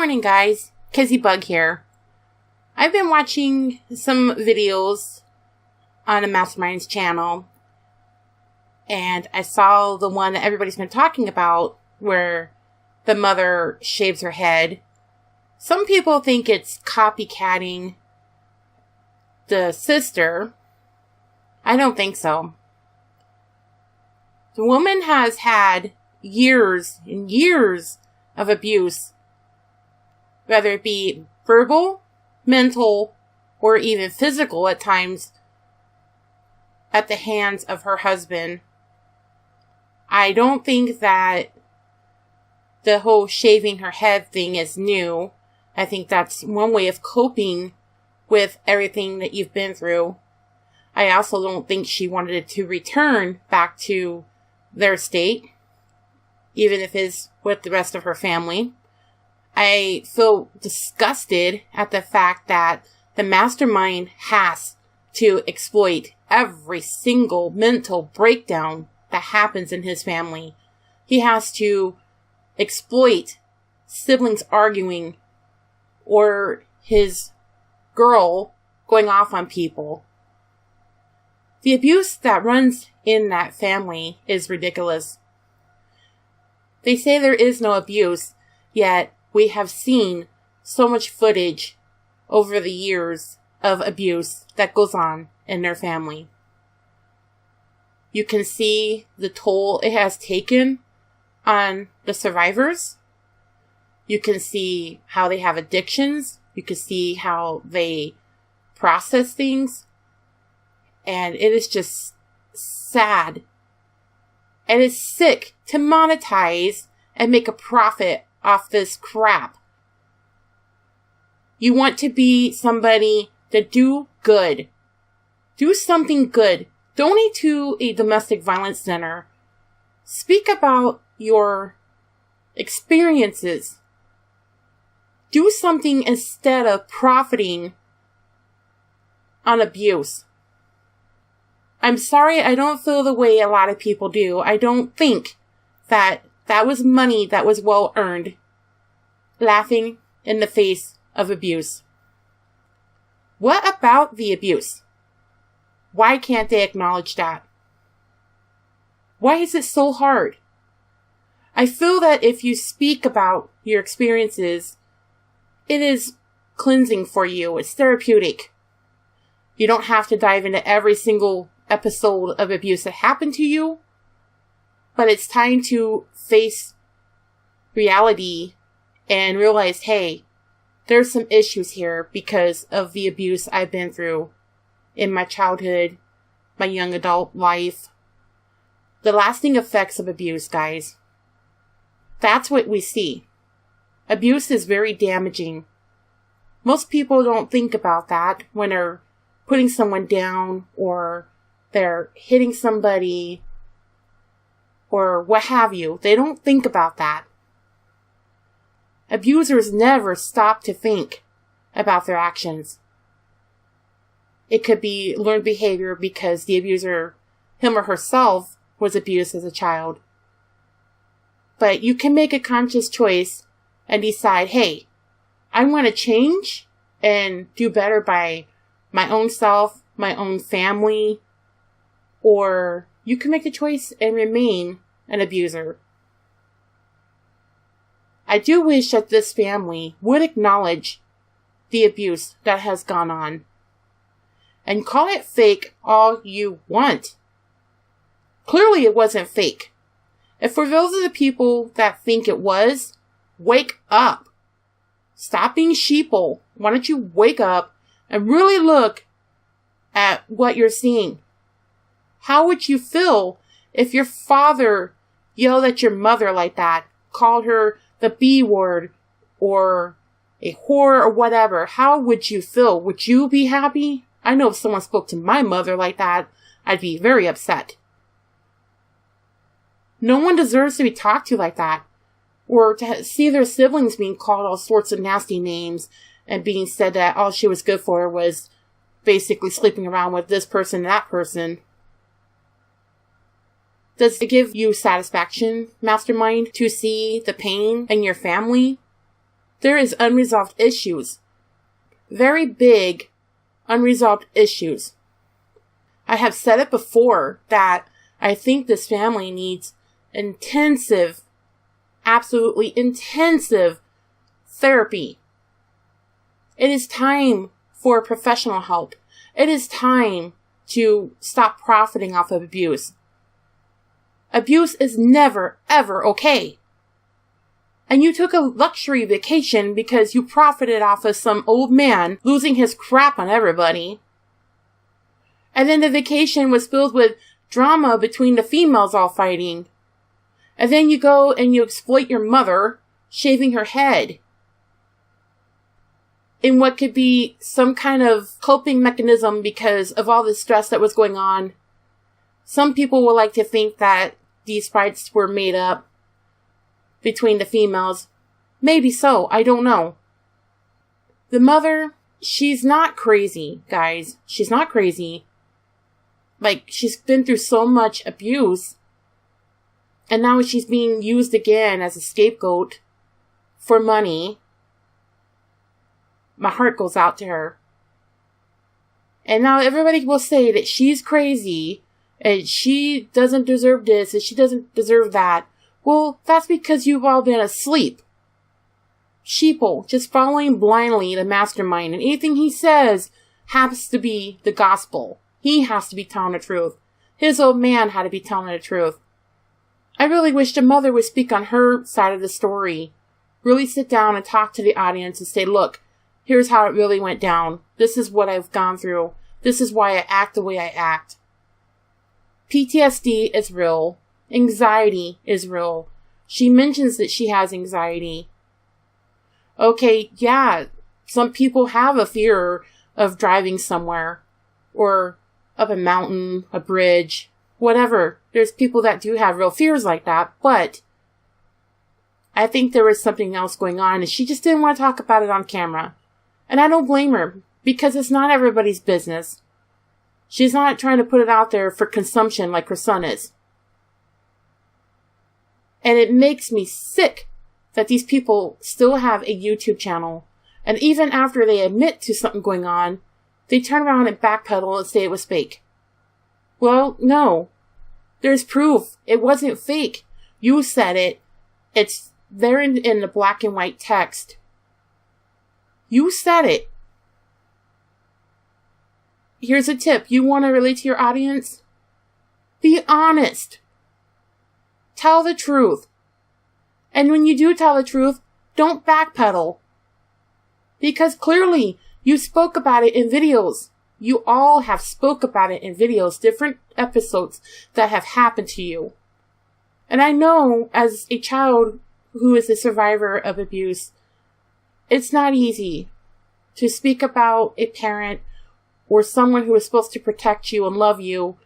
morning, guys. Kizzy Bug here. I've been watching some videos on the Masterminds channel, and I saw the one that everybody's been talking about where the mother shaves her head. Some people think it's copycatting the sister. I don't think so. The woman has had years and years of abuse, whether it be verbal, mental, or even physical at times, at the hands of her husband. I don't think that the whole shaving her head thing is new. I think that's one way of coping with everything that you've been through. I also don't think she wanted it to return back to their state, even if it's with the rest of her family. I feel disgusted at the fact that the mastermind has to exploit every single mental breakdown that happens in his family. He has to exploit siblings arguing or his girl going off on people. The abuse that runs in that family is ridiculous. They say there is no abuse, yet we have seen so much footage over the years of abuse that goes on in their family. You can see the toll it has taken on the survivors. You can see how they have addictions. You can see how they process things. And it is just sad. And it's sick to monetize and make a profit off this crap. You want to be somebody that do good. Do something good. Donate to a domestic violence center. Speak about your experiences. Do something instead of profiting on abuse. I'm sorry, I don't feel the way a lot of people do. I don't think that was money that was well earned. Laughing in the face of abuse. What about the abuse? Why can't they acknowledge that? Why is it so hard? I feel that if you speak about your experiences, it is cleansing for you. It's therapeutic. You don't have to dive into every single episode of abuse that happened to you, but it's time to face reality and realize, hey, there's some issues here because of the abuse I've been through in my childhood, my young adult life. The lasting effects of abuse, guys. That's what we see. Abuse is very damaging. Most people don't think about that when they're putting someone down or they're hitting somebody or what have you. They don't think about that. Abusers never stop to think about their actions. It could be learned behavior because the abuser, him or herself, was abused as a child. But you can make a conscious choice and decide, hey, I want to change and do better by my own self, my own family, or you can make the choice and remain an abuser. I do wish that this family would acknowledge the abuse that has gone on. And call it fake all you want. Clearly it wasn't fake. And for those of the people that think it was, wake up. Stop being sheeple. Why don't you wake up and really look at what you're seeing? How would you feel if your father yelled at your mother like that, called her the B word or a whore or whatever? How would you feel? Would you be happy? I know if someone spoke to my mother like that, I'd be very upset. No one deserves to be talked to like that, or to see their siblings being called all sorts of nasty names and being said that all she was good for was basically sleeping around with this person and that person. Does it give you satisfaction, Mastermind, to see the pain in your family? There is unresolved issues. Very big unresolved issues. I have said it before that I think this family needs intensive, absolutely intensive therapy. It is time for professional help. It is time to stop profiting off of abuse. Abuse is never, ever okay. And you took a luxury vacation because you profited off of some old man losing his crap on everybody. And then the vacation was filled with drama between the females all fighting. And then you go and you exploit your mother, shaving her head. In what could be some kind of coping mechanism because of all the stress that was going on. Some people would like to think that these fights were made up between the females. Maybe so, I don't know. The mother, she's not crazy, guys. She's not crazy. Like, she's been through so much abuse. And now she's being used again as a scapegoat for money. My heart goes out to her. And now everybody will say that she's crazy and she doesn't deserve this and she doesn't deserve that. Well, that's because you've all been asleep. Sheeple, just following blindly the mastermind, and anything he says has to be the gospel. He has to be telling the truth. His old man had to be telling the truth. I really wish the mother would speak on her side of the story. Really sit down and talk to the audience and say, look, here's how it really went down. This is what I've gone through. This is why I act the way I act. PTSD is real. Anxiety is real. She mentions that she has anxiety. Okay, yeah, some people have a fear of driving somewhere or up a mountain, a bridge, whatever. There's people that do have real fears like that, but I think there was something else going on and she just didn't want to talk about it on camera. And I don't blame her because it's not everybody's business. She's not trying to put it out there for consumption like her son is. And it makes me sick that these people still have a YouTube channel. And even after they admit to something going on, they turn around and backpedal and say it was fake. Well, no. There's proof. It wasn't fake. You said it. It's there in the black and white text. You said it. Here's a tip. You want to relate to your audience? Be honest. Tell the truth. And when you do tell the truth, don't backpedal. Because clearly, you spoke about it in videos. You all have spoke about it in videos, different episodes that have happened to you. And I know, as a child who is a survivor of abuse, it's not easy to speak about a parent or someone who is supposed to protect you and love you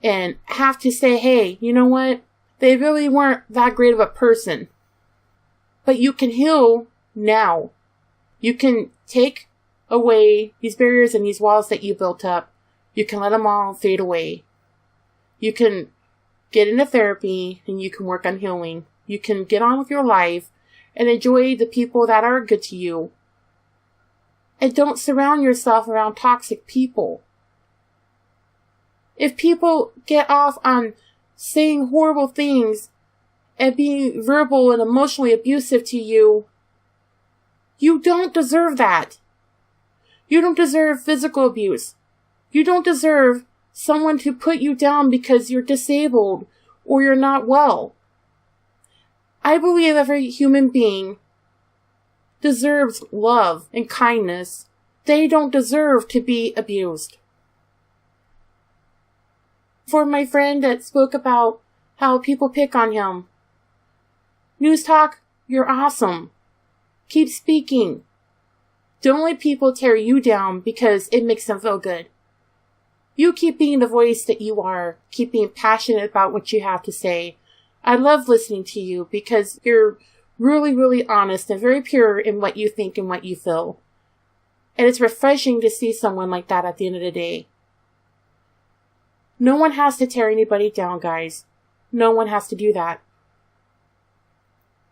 and have to say, hey, you know what? They really weren't that great of a person. But you can heal now. You can take away these barriers and these walls that you built up. You can let them all fade away. You can get into therapy and you can work on healing. You can get on with your life and enjoy the people that are good to you. And don't surround yourself around toxic people. If people get off on saying horrible things and being verbal and emotionally abusive to you, you don't deserve that. You don't deserve physical abuse. You don't deserve someone to put you down because you're disabled or you're not well. I believe every human being deserves love and kindness. They don't deserve to be abused. For my friend that spoke about how people pick on him, News Talk, you're awesome. Keep speaking. Don't let people tear you down because it makes them feel good. You keep being the voice that you are. Keep being passionate about what you have to say. I love listening to you because you're really, really honest and very pure in what you think and what you feel. And it's refreshing to see someone like that at the end of the day. No one has to tear anybody down, guys. No one has to do that.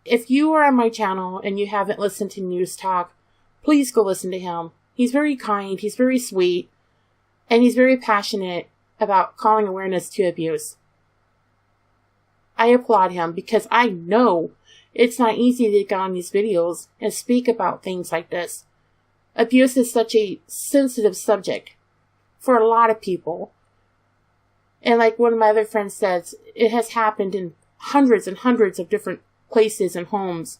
If you are on my channel and you haven't listened to News Talk, please go listen to him. He's very kind, he's very sweet, and he's very passionate about calling awareness to abuse. I applaud him because I know it's not easy to get on these videos and speak about things like this. Abuse is such a sensitive subject for a lot of people. And like one of my other friends says, it has happened in hundreds and hundreds of different places and homes.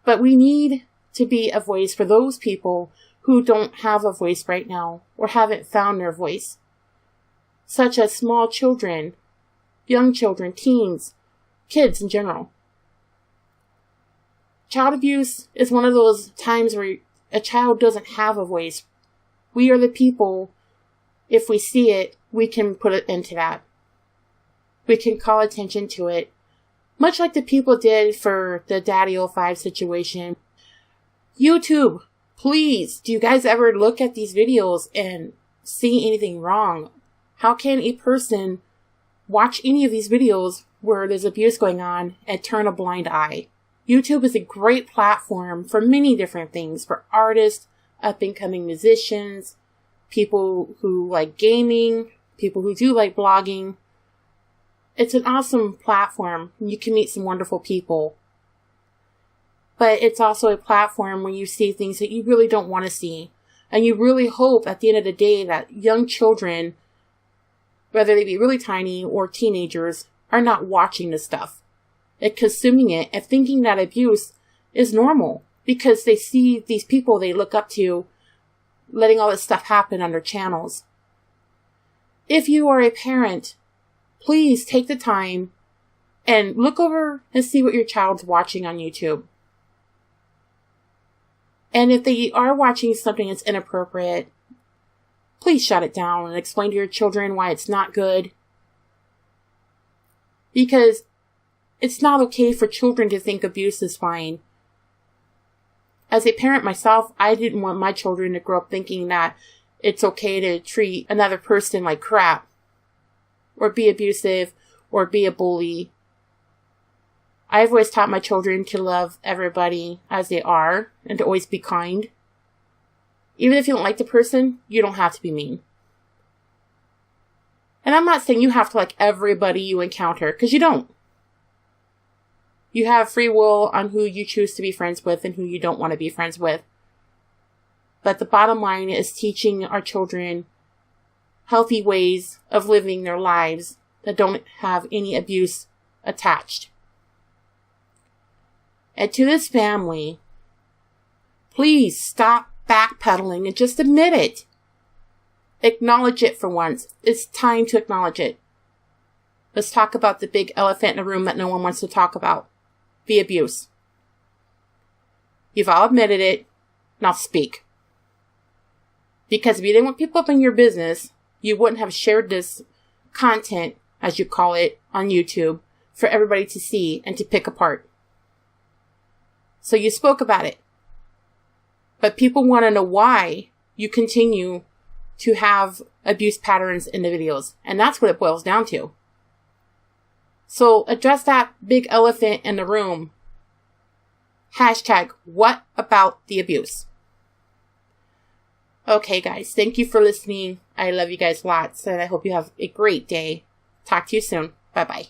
But we need to be a voice for those people who don't have a voice right now or haven't found their voice, such as small children, young children, teens, kids in general. Child abuse is one of those times where a child doesn't have a voice. We are the people, if we see it, we can put it into that. We can call attention to it, much like the people did for the Daddy 05 situation. YouTube, please, do you guys ever look at these videos and see anything wrong? How can a person watch any of these videos where there's abuse going on and turn a blind eye? YouTube is a great platform for many different things, for artists, up-and-coming musicians, people who like gaming, people who do like blogging. It's an awesome platform. You can meet some wonderful people. But it's also a platform where you see things that you really don't want to see. And you really hope at the end of the day that young children, whether they be really tiny or teenagers, are not watching this stuff and consuming it and thinking that abuse is normal because they see these people they look up to letting all this stuff happen on their channels. If you are a parent, please take the time and look over and see what your child's watching on YouTube. And if they are watching something that's inappropriate, please shut it down and explain to your children why it's not good. Because it's not okay for children to think abuse is fine. As a parent myself, I didn't want my children to grow up thinking that it's okay to treat another person like crap, or be abusive, or be a bully. I've always taught my children to love everybody as they are, and to always be kind. Even if you don't like the person, you don't have to be mean. And I'm not saying you have to like everybody you encounter, because you don't. You have free will on who you choose to be friends with and who you don't want to be friends with. But the bottom line is teaching our children healthy ways of living their lives that don't have any abuse attached. And to this family, please stop backpedaling and just admit it. Acknowledge it for once. It's time to acknowledge it. Let's talk about the big elephant in the room that no one wants to talk about. The abuse. You've all admitted it. Now speak. Because if you didn't want people up in your business, you wouldn't have shared this content, as you call it, on YouTube for everybody to see and to pick apart. So you spoke about it. But people want to know why you continue to have abuse patterns in the videos. And that's what it boils down to. So address that big elephant in the room. Hashtag, what about the abuse? Okay, guys, thank you for listening. I love you guys lots, and I hope you have a great day. Talk to you soon. Bye-bye.